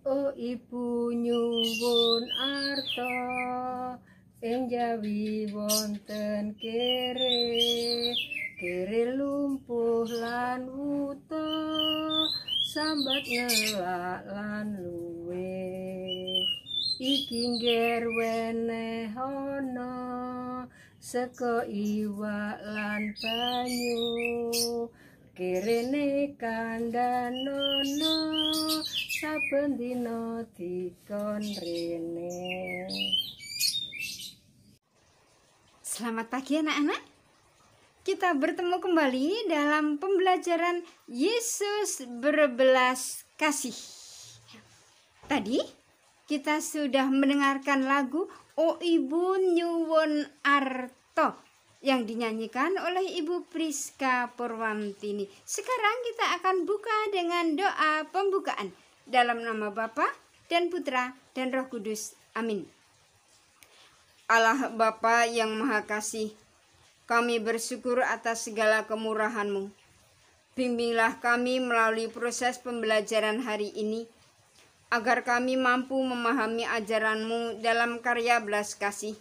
Oh ibu nyuwun arta ing jawi wonten kere lumpuh lan wuta sambat ngelak lan luwe iki ngger wenehana saka iwak lan banyu kerene kandhanono saben dina dikon rene. Selamat pagi anak-anak. Kita bertemu kembali dalam pembelajaran Yesus berbelas kasih. Tadi kita sudah mendengarkan lagu O Ibu Nyuwun Arto yang dinyanyikan oleh Ibu Priska Purwantini. Sekarang kita akan buka dengan doa pembukaan dalam nama Bapa dan Putra dan Roh Kudus. Amin. Allah Bapa yang Maha Kasih, kami bersyukur atas segala kemurahan-Mu. Bimbinglah kami melalui proses pembelajaran hari ini, agar kami mampu memahami ajaran-Mu dalam karya belas kasih,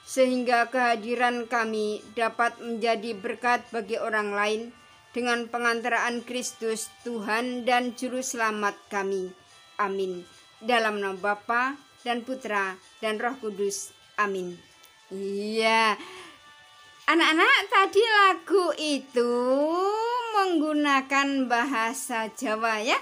sehingga kehadiran kami dapat menjadi berkat bagi orang lain dengan pengantaraan Kristus Tuhan dan Juru Selamat kami. Amin. Dalam nama Bapa dan Putra dan Roh Kudus. Amin. Iya. Anak-anak, tadi lagu itu menggunakan bahasa Jawa ya.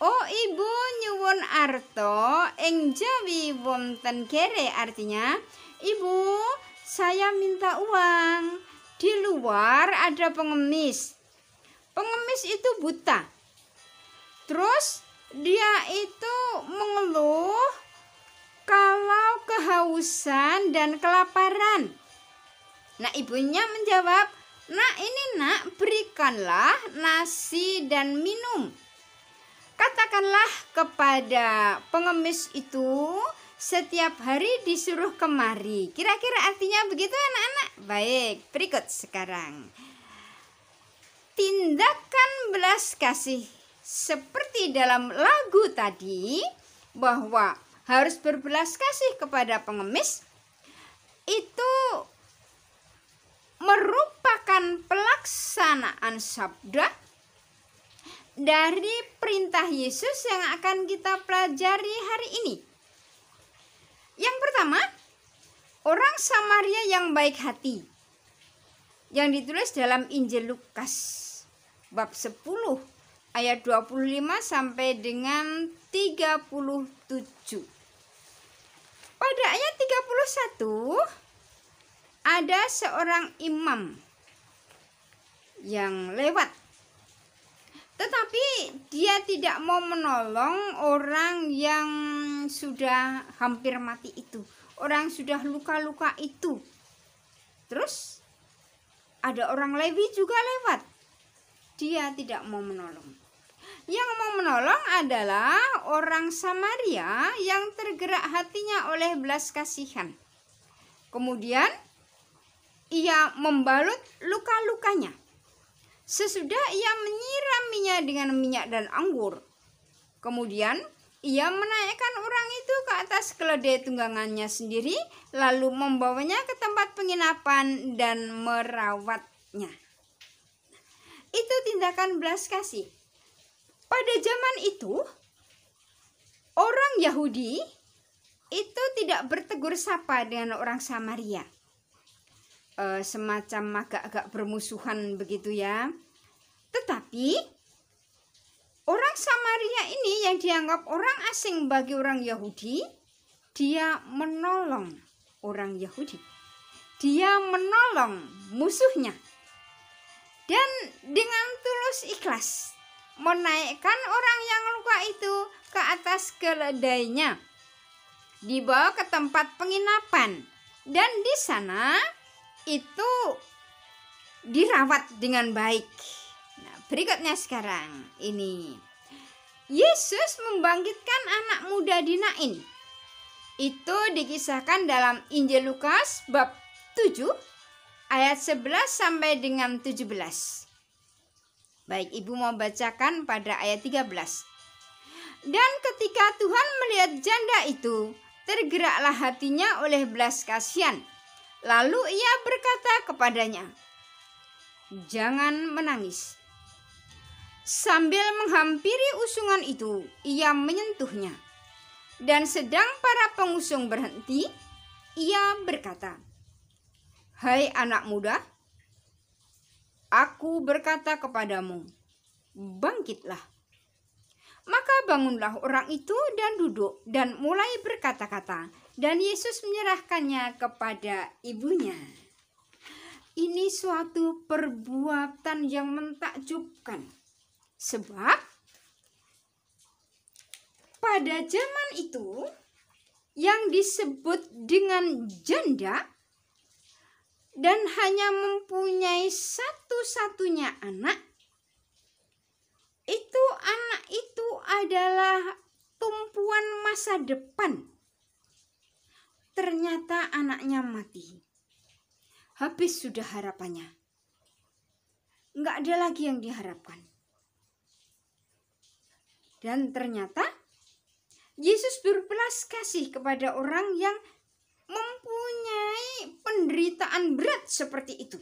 Oh ibu nyuwun arto ing jawi wonten kere, artinya ibu saya minta uang. Di luar ada pengemis. Pengemis itu buta. Terus dia itu mengeluh kalau kehausan dan kelaparan. Nah, ibunya menjawab, "Nak, ini nak, berikanlah nasi dan minum." Katakanlah kepada pengemis itu setiap hari disuruh kemari. Kira-kira artinya begitu anak-anak? Baik, berikut sekarang. Tindakan belas kasih seperti dalam lagu tadi, bahwa harus berbelas kasih kepada pengemis, itu merupakan pelaksanaan sabda dari perintah Yesus yang akan kita pelajari hari ini. Yang pertama, orang Samaria yang baik hati, yang ditulis dalam Injil Lukas bab 10 ayat 25 sampai dengan 37. Pada ayat 31 ada seorang imam yang lewat, tetapi dia tidak mau menolong orang yang sudah hampir mati itu, orang sudah luka-luka itu. Terus ada orang Lewi juga lewat, dia tidak mau menolong. Yang mau menolong adalah orang Samaria yang tergerak hatinya oleh belas kasihan. Kemudian ia membalut luka-lukanya. Sesudah ia menyiraminya dengan minyak dan anggur. Kemudian ia menaikkan orang itu ke atas keledai tunggangannya sendiri, lalu membawanya ke tempat penginapan dan merawatnya. Itu tindakan belas kasih. Pada zaman itu, orang Yahudi itu tidak bertegur sapa dengan orang Samaria. Semacam agak-agak bermusuhan begitu ya. Tetapi orang Samaria ini yang dianggap orang asing bagi orang Yahudi, dia menolong orang Yahudi. Dia menolong musuhnya. Dan dengan tulus ikhlas menaikkan orang yang luka itu ke atas keledainya, dibawa ke tempat penginapan, dan di sana itu dirawat dengan baik. Nah, berikutnya sekarang ini Yesus membangkitkan anak muda di Nain. Itu dikisahkan dalam Injil Lukas bab 7 ayat 11 sampai dengan 17. Baik, Ibu mau bacakan pada ayat 13. Dan ketika Tuhan melihat janda itu, tergeraklah hatinya oleh belas kasihan. Lalu ia berkata kepadanya, "Jangan menangis." Sambil menghampiri usungan itu, ia menyentuhnya. Dan sedang para pengusung berhenti, ia berkata, "Hai anak muda, aku berkata kepadamu, bangkitlah." Maka bangunlah orang itu dan duduk dan mulai berkata-kata, dan Yesus menyerahkannya kepada ibunya. Ini suatu perbuatan yang mentakjubkan, sebab pada zaman itu yang disebut dengan janda dan hanya mempunyai satu-satunya anak, anak itu adalah tumpuan masa depan. Ternyata anaknya mati. Habis sudah harapannya. Enggak ada lagi yang diharapkan. Dan ternyata Yesus berbelas kasih kepada orang yang mempunyai penderitaan berat seperti itu.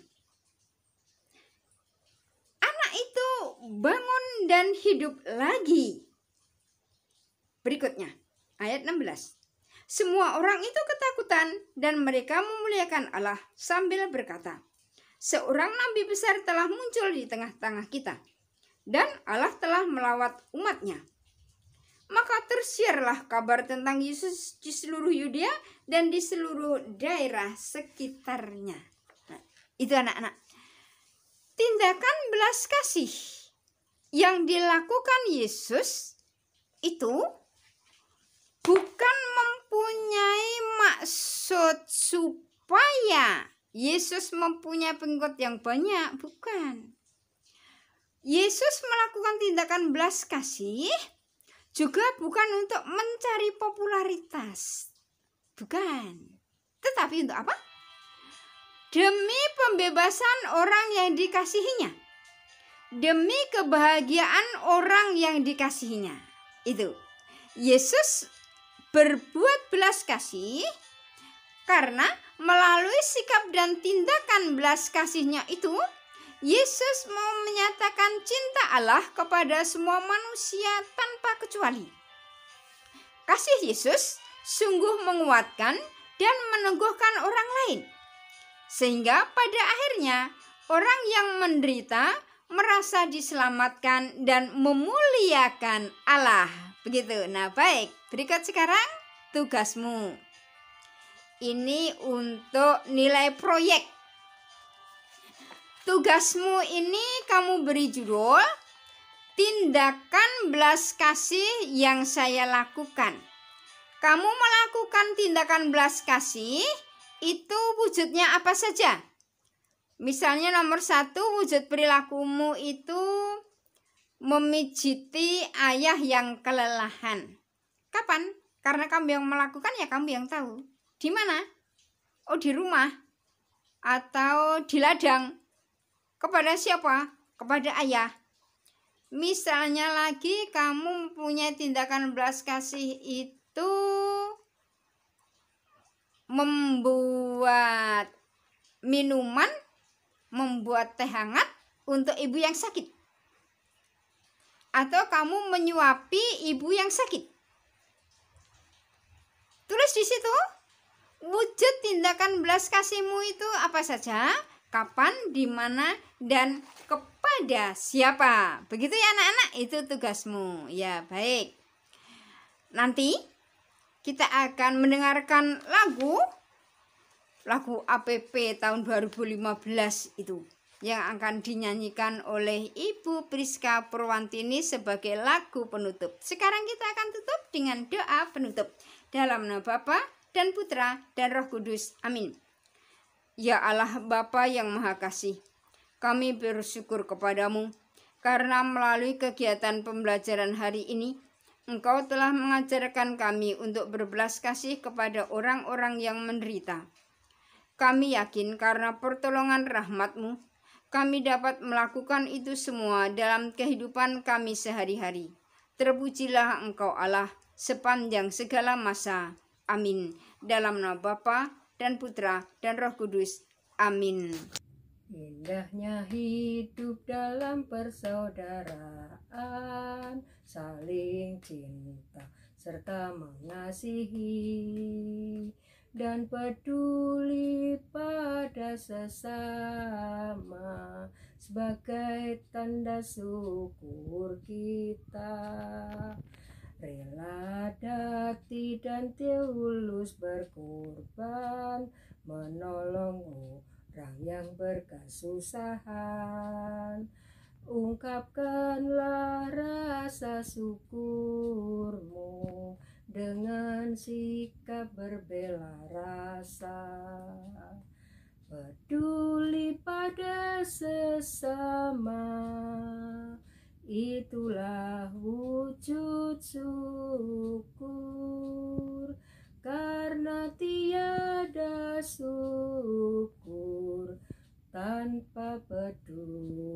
Anak itu bangun dan hidup lagi. Berikutnya, ayat 16. Semua orang itu ketakutan dan mereka memuliakan Allah sambil berkata, "Seorang nabi besar telah muncul di tengah-tengah kita, dan Allah telah melawat umatnya." Maka tersiarlah kabar tentang Yesus di seluruh Yudea dan di seluruh daerah sekitarnya. Nah, itu anak-anak. Tindakan belas kasih yang dilakukan Yesus itu bukan mempunyai maksud supaya Yesus mempunyai pengikut yang banyak, bukan. Yesus melakukan tindakan belas kasih juga bukan untuk mencari popularitas, bukan. Tetapi untuk apa? Demi pembebasan orang yang dikasihinya, demi kebahagiaan orang yang dikasihinya. Itu Yesus berbuat belas kasih karena melalui sikap dan tindakan belas kasihnya itu, Yesus mau menyatakan cinta Allah kepada semua manusia tanpa kecuali. Kasih Yesus sungguh menguatkan dan meneguhkan orang lain, sehingga pada akhirnya orang yang menderita merasa diselamatkan dan memuliakan Allah. Begitu. Nah, baik. Berikut sekarang tugasmu. Ini untuk nilai proyek. Tugasmu ini kamu beri judul, tindakan belas kasih yang saya lakukan. Kamu melakukan tindakan belas kasih, itu wujudnya apa saja? Misalnya nomor 1, wujud perilakumu itu memijiti ayah yang kelelahan. Kapan? Karena kamu yang melakukan, ya kamu yang tahu. Di mana? Oh, di rumah. Atau di ladang. Kepada siapa? Kepada ayah. Misalnya lagi kamu mempunyai tindakan belas kasih itu membuat minuman, membuat teh hangat untuk ibu yang sakit. Atau kamu menyuapi ibu yang sakit. Tulis di situ, wujud tindakan belas kasihmu itu apa saja, kapan, di mana, dan kepada siapa. Begitu ya anak-anak, itu tugasmu. Ya, baik. Nanti kita akan mendengarkan lagu APP tahun 2015 itu, yang akan dinyanyikan oleh Ibu Priska Purwantini sebagai lagu penutup. Sekarang kita akan tutup dengan doa penutup. Dalam nama Bapa dan Putra dan Roh Kudus. Amin. Ya Allah Bapa yang Maha Kasih, kami bersyukur kepadamu karena melalui kegiatan pembelajaran hari ini, Engkau telah mengajarkan kami untuk berbelas kasih kepada orang-orang yang menderita. Kami yakin karena pertolongan rahmat-Mu, kami dapat melakukan itu semua dalam kehidupan kami sehari-hari. Terpujilah Engkau Allah sepanjang segala masa. Amin. Dalam nama Bapa dan Putra dan Roh Kudus. Amin. Indahnya hidup dalam persaudaraan, saling cinta serta mengasihi, dan peduli pada sesama sebagai tanda syukur kita. Rela dati dan tulus berkorban, menolong orang yang berkesusahan. Ungkapkanlah rasa syukurmu dengan sikap berbela rasa. Peduli pada sesama, itulah wujud syukur. Karena tiada syukur tanpa peduli.